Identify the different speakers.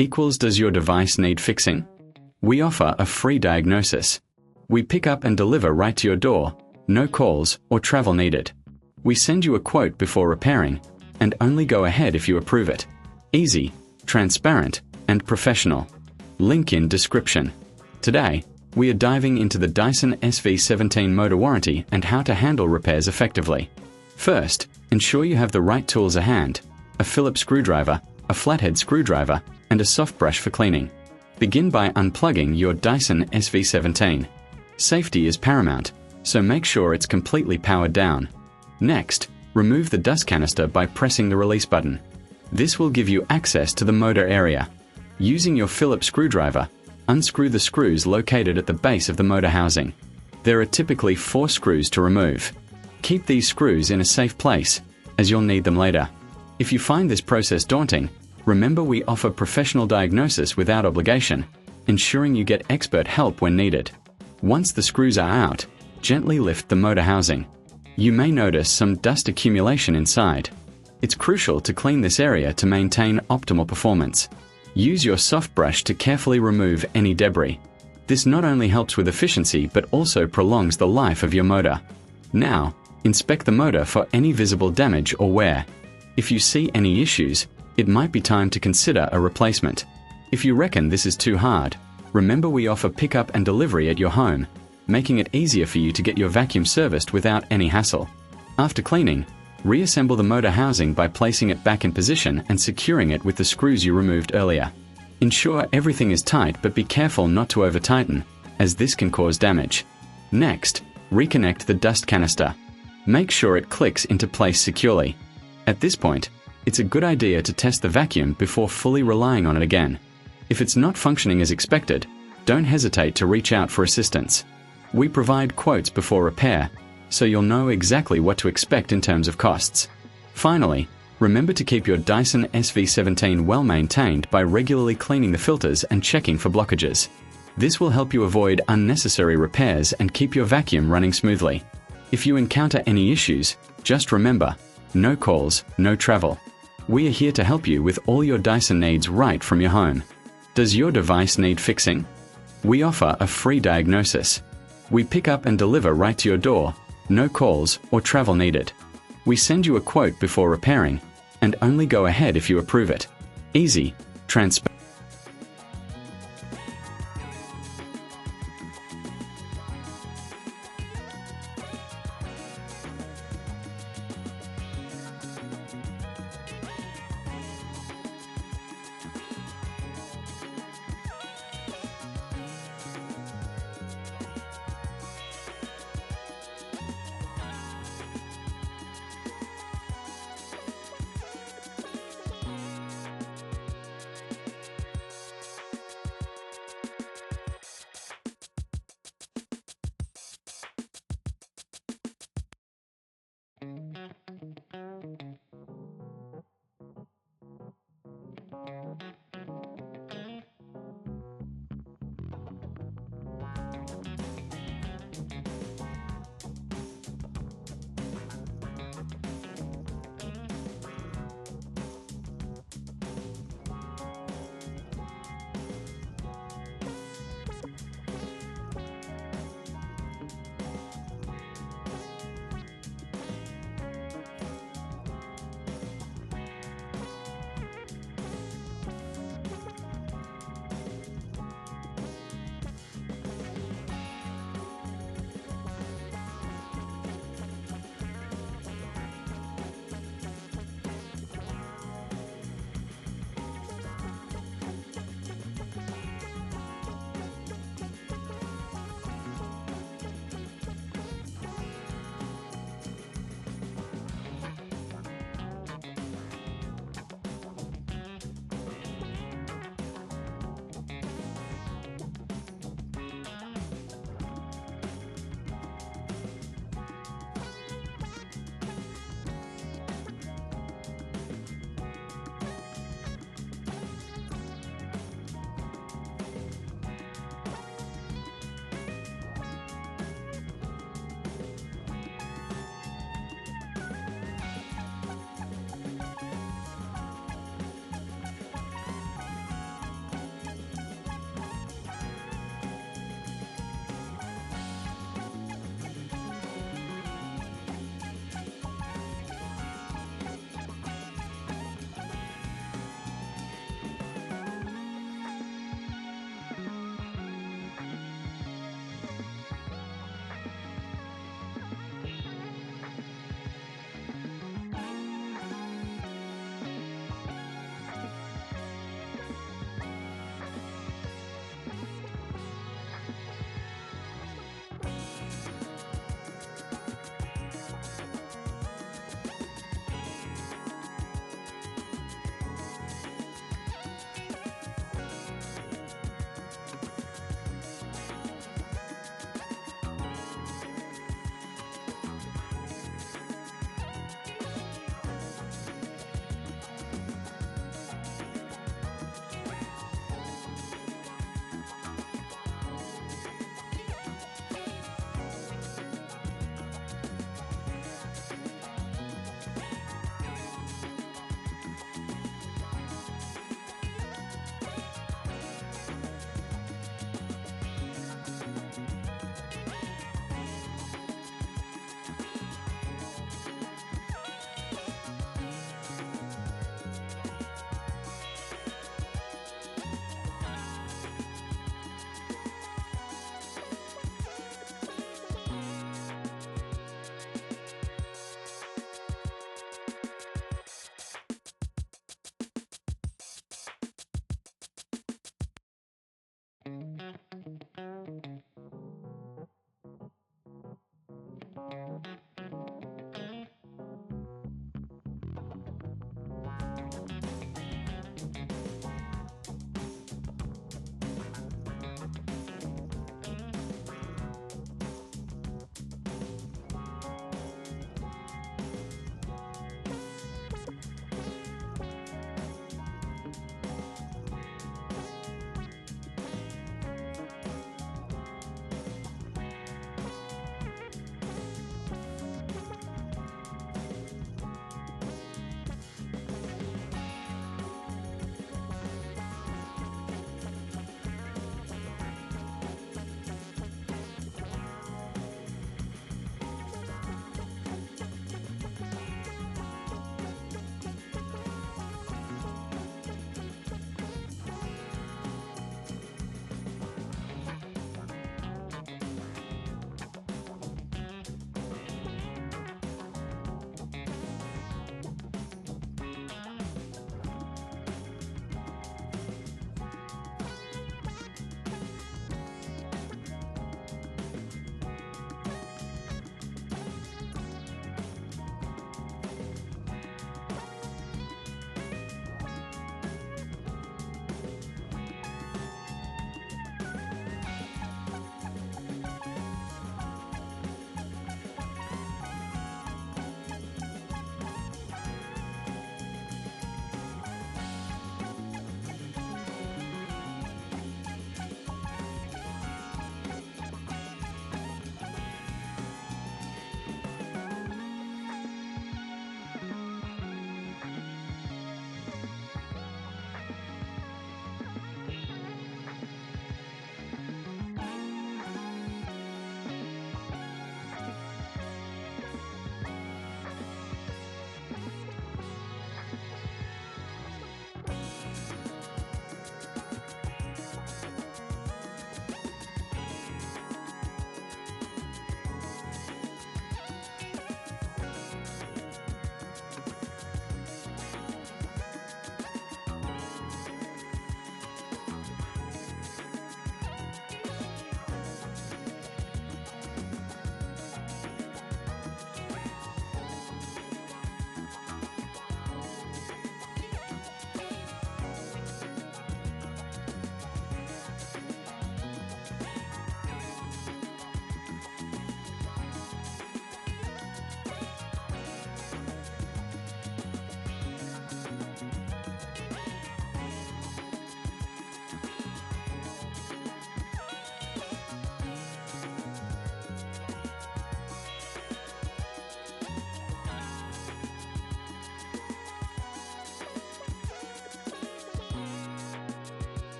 Speaker 1: equals does your device need fixing? We offer a free diagnosis. We pick up and deliver right to your door, no calls or travel needed. We send you a quote before repairing, and only go ahead if you approve it. Easy, transparent, and professional. Link in description. Today, we are diving into the Dyson SV17 motor warranty and how to handle repairs effectively. First, ensure you have the right tools at hand: a Phillips screwdriver, a flathead screwdriver, and a soft brush for cleaning. Begin by unplugging your Dyson SV17. Safety is paramount, so make sure it's completely powered down. Next, remove the dust canister by pressing the release button. This will give you access to the motor area. Using your Phillips screwdriver, unscrew the screws located at the base of the motor housing. There are typically 4 screws to remove. Keep these screws in a safe place, as you'll need them later. If you find this process daunting, remember we offer professional diagnosis without obligation, ensuring you get expert help when needed. Once the screws are out, gently lift the motor housing. You may notice some dust accumulation inside. It's crucial to clean this area to maintain optimal performance. Use your soft brush to carefully remove any debris. This not only helps with efficiency but also prolongs the life of your motor. Now, inspect the motor for any visible damage or wear. If you see any issues, it might be time to consider a replacement. If you reckon this is too hard, remember we offer pickup and delivery at your home, making it easier for you to get your vacuum serviced without any hassle. After cleaning, reassemble the motor housing by placing it back in position and securing it with the screws you removed earlier. Ensure everything is tight, but be careful not to over-tighten, as this can cause damage. Next, reconnect the dust canister. Make sure it clicks into place securely. At this point, it's a good idea to test the vacuum before fully relying on it again. If it's not functioning as expected, don't hesitate to reach out for assistance. We provide quotes before repair, so you'll know exactly what to expect in terms of costs. Finally, remember to keep your Dyson SV17 well maintained by regularly cleaning the filters and checking for blockages. This will help you avoid unnecessary repairs and keep your vacuum running smoothly. If you encounter any issues, just remember, no calls, no travel. We are here to help you with all your Dyson needs right from your home. Does your device need fixing? We offer a free diagnosis. We pick up and deliver right to your door, no calls or travel needed. We send you a quote before repairing, and only go ahead if you approve it. Easy, transparent.